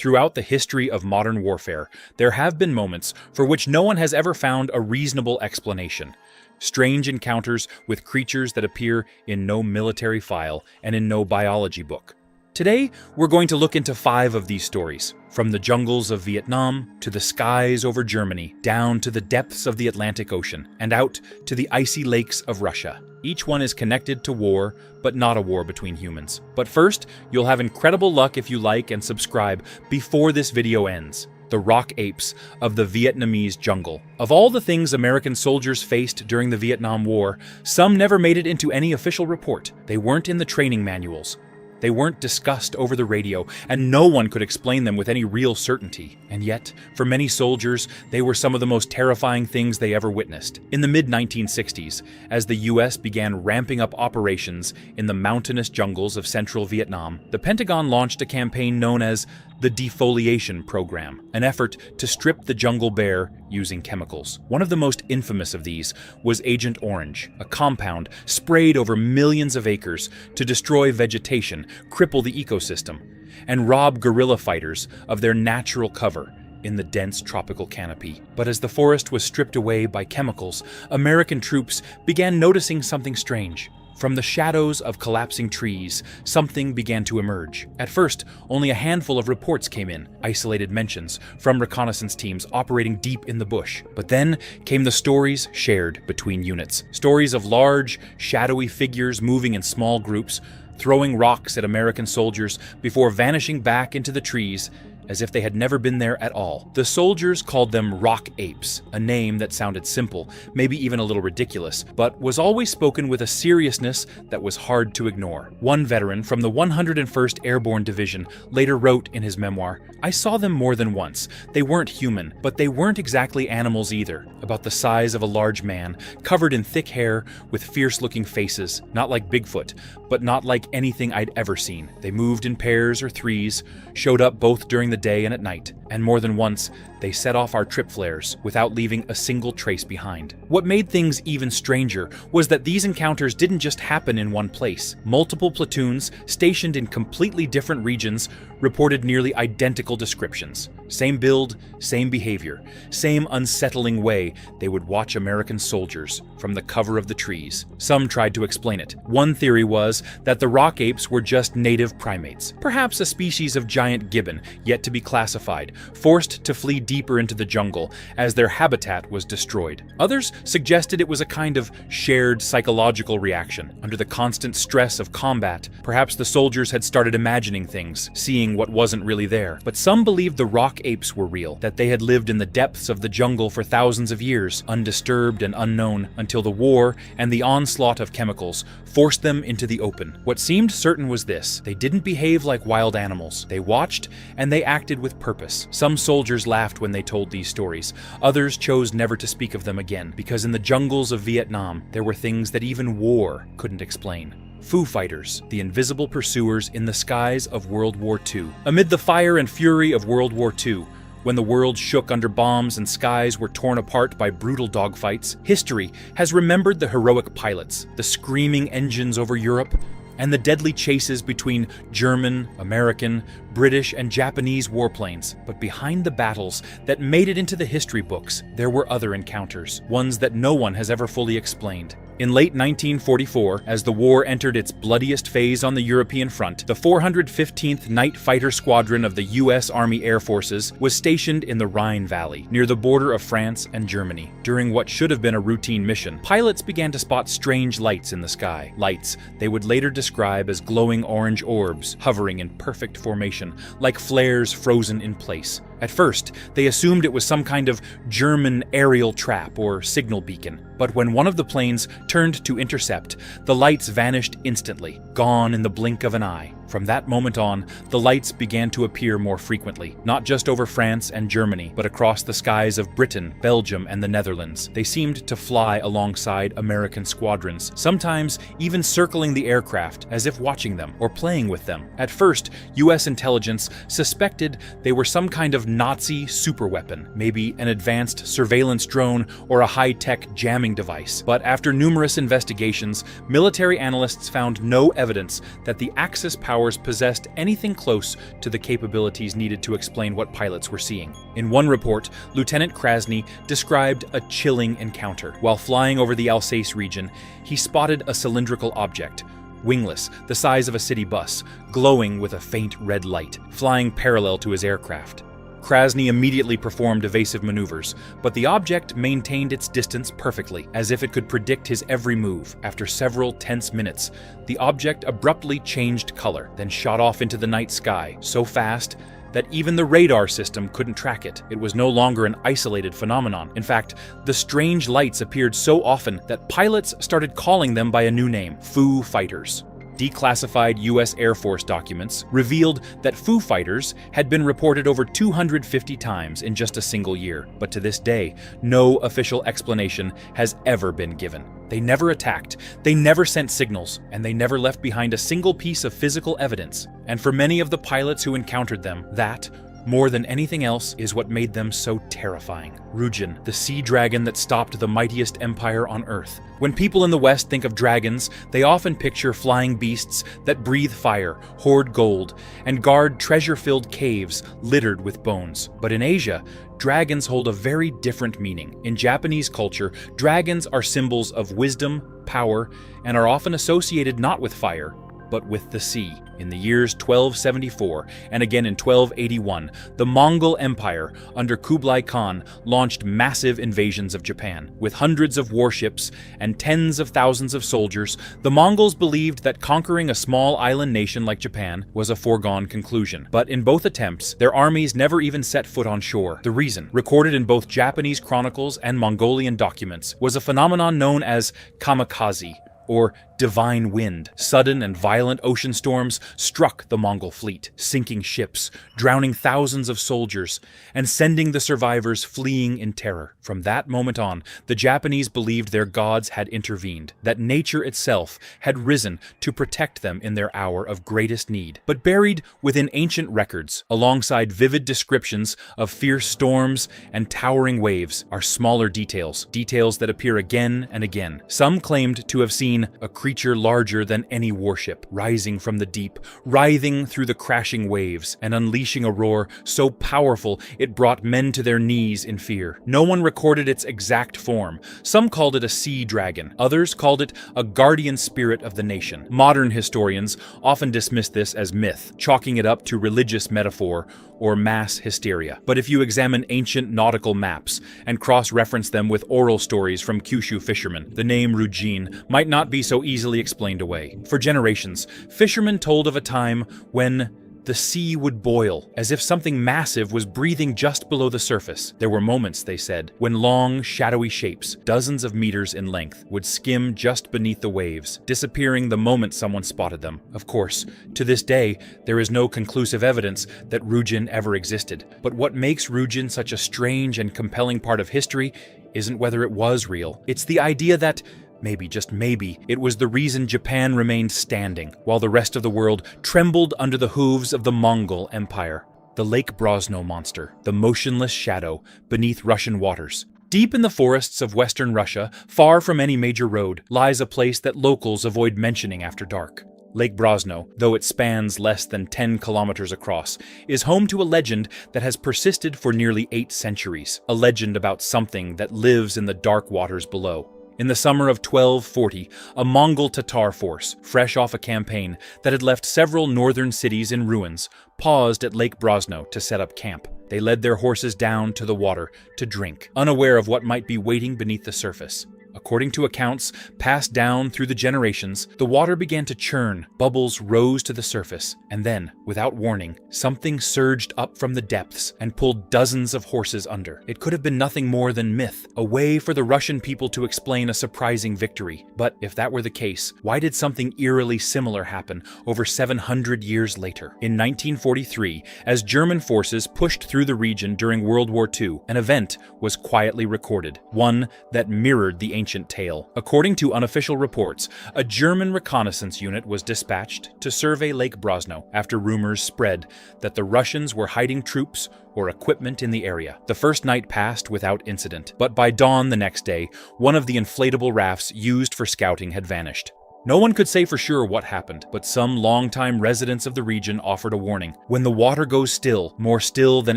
Throughout the history of modern warfare, there have been moments for which no one has ever found a reasonable explanation. Strange encounters with creatures that appear in no military file and in no biology book. Today, we're going to look into 5 of these stories, from the jungles of Vietnam to the skies over Germany, down to the depths of the Atlantic Ocean, and out to the icy lakes of Russia. Each one is connected to war, but not a war between humans. But first, you'll have incredible luck if you like and subscribe before this video ends. The rock apes of the Vietnamese jungle. Of all the things American soldiers faced during the Vietnam War, some never made it into any official report. They weren't in the training manuals. They weren't discussed over the radio, and no one could explain them with any real certainty. And yet, for many soldiers, they were some of the most terrifying things they ever witnessed. In the mid-1960s, as the US began ramping up operations in the mountainous jungles of central Vietnam, the Pentagon launched a campaign known as the Defoliation Program, an effort to strip the jungle bare using chemicals. One of the most infamous of these was Agent Orange, a compound sprayed over millions of acres to destroy vegetation, cripple the ecosystem, and rob guerrilla fighters of their natural cover in the dense tropical canopy. But as the forest was stripped away by chemicals, American troops began noticing something strange. From the shadows of collapsing trees, something began to emerge. At first, only a handful of reports came in, isolated mentions from reconnaissance teams operating deep in the bush. But then came the stories shared between units. Stories of large, shadowy figures moving in small groups, throwing rocks at American soldiers before vanishing back into the trees as if they had never been there at all. The soldiers called them rock apes, a name that sounded simple, maybe even a little ridiculous, but was always spoken with a seriousness that was hard to ignore. One veteran from the 101st Airborne Division later wrote in his memoir, "I saw them more than once. They weren't human, but they weren't exactly animals either, about the size of a large man, covered in thick hair, with fierce-looking faces, not like Bigfoot, but not like anything I'd ever seen. They moved in pairs or threes, showed up both during the day and at night, and more than once, they set off our trip flares without leaving a single trace behind." What made things even stranger was that these encounters didn't just happen in one place. Multiple platoons, stationed in completely different regions, reported nearly identical descriptions. Same build, same behavior, same unsettling way they would watch American soldiers from the cover of the trees. Some tried to explain it. One theory was that the rock apes were just native primates, perhaps a species of giant gibbon, yet to be classified, forced to flee deeper into the jungle as their habitat was destroyed. Others suggested it was a kind of shared psychological reaction. Under the constant stress of combat, perhaps the soldiers had started imagining things, seeing what wasn't really there. But some believed the rock apes were real, that they had lived in the depths of the jungle for thousands of years, undisturbed and unknown, until the war and the onslaught of chemicals forced them into the open. What seemed certain was this: they didn't behave like wild animals. They watched, and they acted with purpose. Some soldiers laughed when they told these stories. Others chose never to speak of them again, because in the jungles of Vietnam, there were things that even war couldn't explain. Foo Fighters, the invisible pursuers in the skies of World War II. Amid the fire and fury of World War II, when the world shook under bombs and skies were torn apart by brutal dogfights, history has remembered the heroic pilots, the screaming engines over Europe, and the deadly chases between German, American, British, and Japanese warplanes. But behind the battles that made it into the history books, there were other encounters, ones that no one has ever fully explained. In late 1944, as the war entered its bloodiest phase on the European front, the 415th Night Fighter Squadron of the U.S. Army Air Forces was stationed in the Rhine Valley, near the border of France and Germany. During what should have been a routine mission, pilots began to spot strange lights in the sky. Lights they would later describe as glowing orange orbs, hovering in perfect formation, like flares frozen in place. At first, they assumed it was some kind of German aerial trap or signal beacon. But when one of the planes turned to intercept, the lights vanished instantly, gone in the blink of an eye. From that moment on, the lights began to appear more frequently, not just over France and Germany, but across the skies of Britain, Belgium, and the Netherlands. They seemed to fly alongside American squadrons, sometimes even circling the aircraft as if watching them or playing with them. At first, U.S. intelligence suspected they were some kind of Nazi superweapon, maybe an advanced surveillance drone or a high-tech jamming device. But after numerous investigations, military analysts found no evidence that the Axis powers possessed anything close to the capabilities needed to explain what pilots were seeing. In one report, Lieutenant Krasny described a chilling encounter. While flying over the Alsace region, he spotted a cylindrical object, wingless, the size of a city bus, glowing with a faint red light, flying parallel to his aircraft. Krasny immediately performed evasive maneuvers, but the object maintained its distance perfectly, as if it could predict his every move. After several tense minutes, the object abruptly changed color, then shot off into the night sky, so fast that even the radar system couldn't track it. It was no longer an isolated phenomenon. In fact, the strange lights appeared so often that pilots started calling them by a new name: Foo Fighters. Declassified U.S. Air Force documents revealed that Foo Fighters had been reported over 250 times in just a single year, but to this day, no official explanation has ever been given. They never attacked, they never sent signals, and they never left behind a single piece of physical evidence. And for many of the pilots who encountered them, that, more than anything else, is what made them so terrifying. Rujin, the sea dragon that stopped the mightiest empire on Earth. When people in the West think of dragons, they often picture flying beasts that breathe fire, hoard gold, and guard treasure-filled caves littered with bones. But in Asia, dragons hold a very different meaning. In Japanese culture, dragons are symbols of wisdom, power, and are often associated not with fire, but with the sea. In the years 1274 and again in 1281, the Mongol Empire under Kublai Khan launched massive invasions of Japan. With hundreds of warships and tens of thousands of soldiers, the Mongols believed that conquering a small island nation like Japan was a foregone conclusion. But in both attempts, their armies never even set foot on shore. The reason, recorded in both Japanese chronicles and Mongolian documents, was a phenomenon known as kamikaze, or divine wind. Sudden and violent ocean storms struck the Mongol fleet, sinking ships, drowning thousands of soldiers, and sending the survivors fleeing in terror. From that moment on, the Japanese believed their gods had intervened, that nature itself had risen to protect them in their hour of greatest need. But buried within ancient records, alongside vivid descriptions of fierce storms and towering waves, are smaller details that appear again and again. Some claimed to have seen a creature larger than any warship, rising from the deep, writhing through the crashing waves, and unleashing a roar so powerful it brought men to their knees in fear. No one recorded its exact form. Some called it a sea dragon. Others called it a guardian spirit of the nation. Modern historians often dismiss this as myth, chalking it up to religious metaphor or mass hysteria. But if you examine ancient nautical maps and cross-reference them with oral stories from Kyushu fishermen, the name Rujin might not be so easily explained away. For generations, fishermen told of a time when the sea would boil, as if something massive was breathing just below the surface. There were moments, they said, when long, shadowy shapes, dozens of meters in length, would skim just beneath the waves, disappearing the moment someone spotted them. Of course, to this day, there is no conclusive evidence that Rujin ever existed. But what makes Rujin such a strange and compelling part of history isn't whether it was real. It's the idea that maybe, just maybe, it was the reason Japan remained standing, while the rest of the world trembled under the hooves of the Mongol Empire. The Lake Brosno monster, the motionless shadow beneath Russian waters. Deep in the forests of western Russia, far from any major road, lies a place that locals avoid mentioning after dark. Lake Brosno, though it spans less than 10 kilometers across, is home to a legend that has persisted for nearly 8 centuries. A legend about something that lives in the dark waters below. In the summer of 1240, a Mongol Tatar force, fresh off a campaign that had left several northern cities in ruins, paused at Lake Brosno to set up camp. They led their horses down to the water to drink, unaware of what might be waiting beneath the surface. According to accounts passed down through the generations, the water began to churn, bubbles rose to the surface, and then, without warning, something surged up from the depths and pulled dozens of horses under. It could have been nothing more than myth, a way for the Russian people to explain a surprising victory. But if that were the case, why did something eerily similar happen over 700 years later? In 1943, as German forces pushed through the region during World War II, an event was quietly recorded, one that mirrored the ancient tale. According to unofficial reports, a German reconnaissance unit was dispatched to survey Lake Brosno after rumors spread that the Russians were hiding troops or equipment in the area. The first night passed without incident, but by dawn the next day, one of the inflatable rafts used for scouting had vanished. No one could say for sure what happened, but some longtime residents of the region offered a warning. When the water goes still, more still than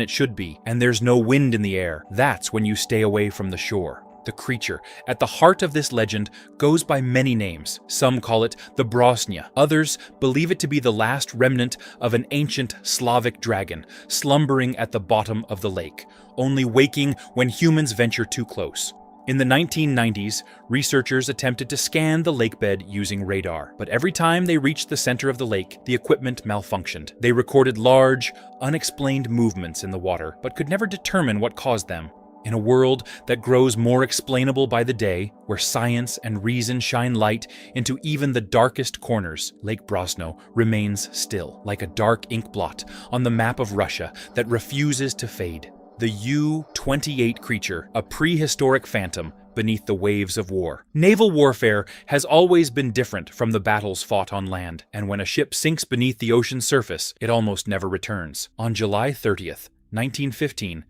it should be, and there's no wind in the air, that's when you stay away from the shore. The creature at the heart of this legend goes by many names. Some call it the Brosnya. Others believe it to be the last remnant of an ancient Slavic dragon, slumbering at the bottom of the lake, only waking when humans venture too close. In the 1990s, researchers attempted to scan the lakebed using radar, but every time they reached the center of the lake, the equipment malfunctioned. They recorded large, unexplained movements in the water, but could never determine what caused them. In a world that grows more explainable by the day, where science and reason shine light into even the darkest corners, Lake Brosno remains still, like a dark ink blot on the map of Russia that refuses to fade. The U-28 creature, a prehistoric phantom beneath the waves of war. Naval warfare has always been different from the battles fought on land, and when a ship sinks beneath the ocean's surface, it almost never returns. On July 30th, 1915,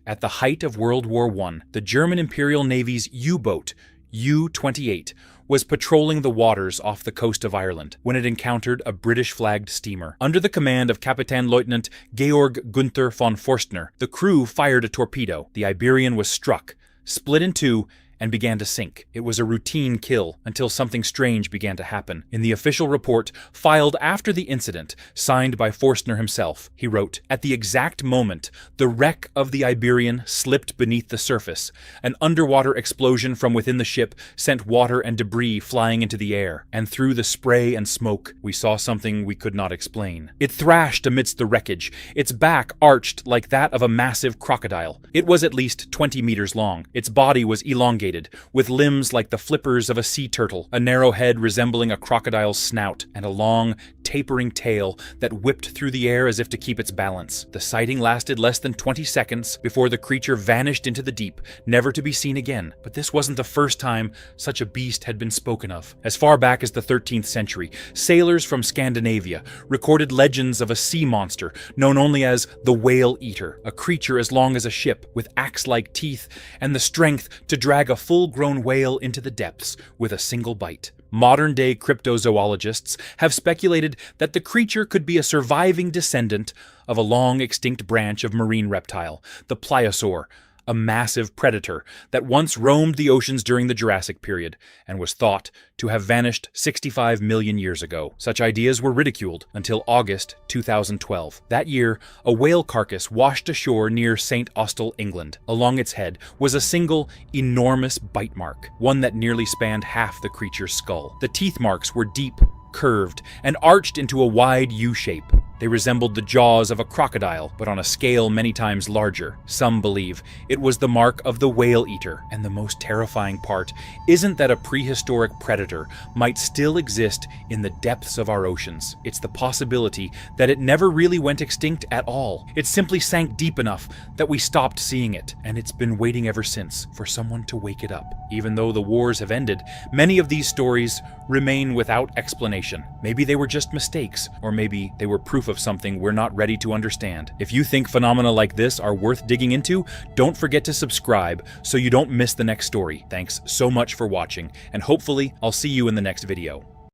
at the height of World War I, the German Imperial Navy's U-boat, U-28, was patrolling the waters off the coast of Ireland when it encountered a British-flagged steamer. Under the command of Kapitän-Leutnant Georg Gunther von Forstner, the crew fired a torpedo. The Iberian was struck, split in two, and began to sink. It was a routine kill until something strange began to happen. In the official report, filed after the incident, signed by Forstner himself, he wrote, "At the exact moment the wreck of the Iberian slipped beneath the surface, an underwater explosion from within the ship sent water and debris flying into the air, and through the spray and smoke we saw something we could not explain. It thrashed amidst the wreckage, its back arched like that of a massive crocodile. It was at least 20 meters long. Its body was elongated, with limbs like the flippers of a sea turtle, a narrow head resembling a crocodile's snout, and a long, tapering tail that whipped through the air as if to keep its balance. The sighting lasted less than 20 seconds before the creature vanished into the deep, never to be seen again. But this wasn't the first time such a beast had been spoken of. As far back as the 13th century, sailors from Scandinavia recorded legends of a sea monster known only as the whale eater, a creature as long as a ship with axe-like teeth and the strength to drag a full-grown whale into the depths with a single bite. Modern-day cryptozoologists have speculated that the creature could be a surviving descendant of a long-extinct branch of marine reptile, the pliosaur, a massive predator that once roamed the oceans during the Jurassic period and was thought to have vanished 65 million years ago. Such ideas were ridiculed until August 2012. That year, a whale carcass washed ashore near St. Austell, England. Along its head was a single, enormous bite mark, one that nearly spanned half the creature's skull. The teeth marks were deep, curved, and arched into a wide U-shape. They resembled the jaws of a crocodile, but on a scale many times larger. Some believe it was the mark of the whale eater, and the most terrifying part isn't that a prehistoric predator might still exist in the depths of our oceans. It's the possibility that it never really went extinct at all. It simply sank deep enough that we stopped seeing it, and it's been waiting ever since for someone to wake it up. Even though the wars have ended, many of these stories remain without explanation. Maybe they were just mistakes, or maybe they were proof of something we're not ready to understand. If you think phenomena like this are worth digging into, don't forget to subscribe so you don't miss the next story. Thanks so much for watching, and hopefully I'll see you in the next video.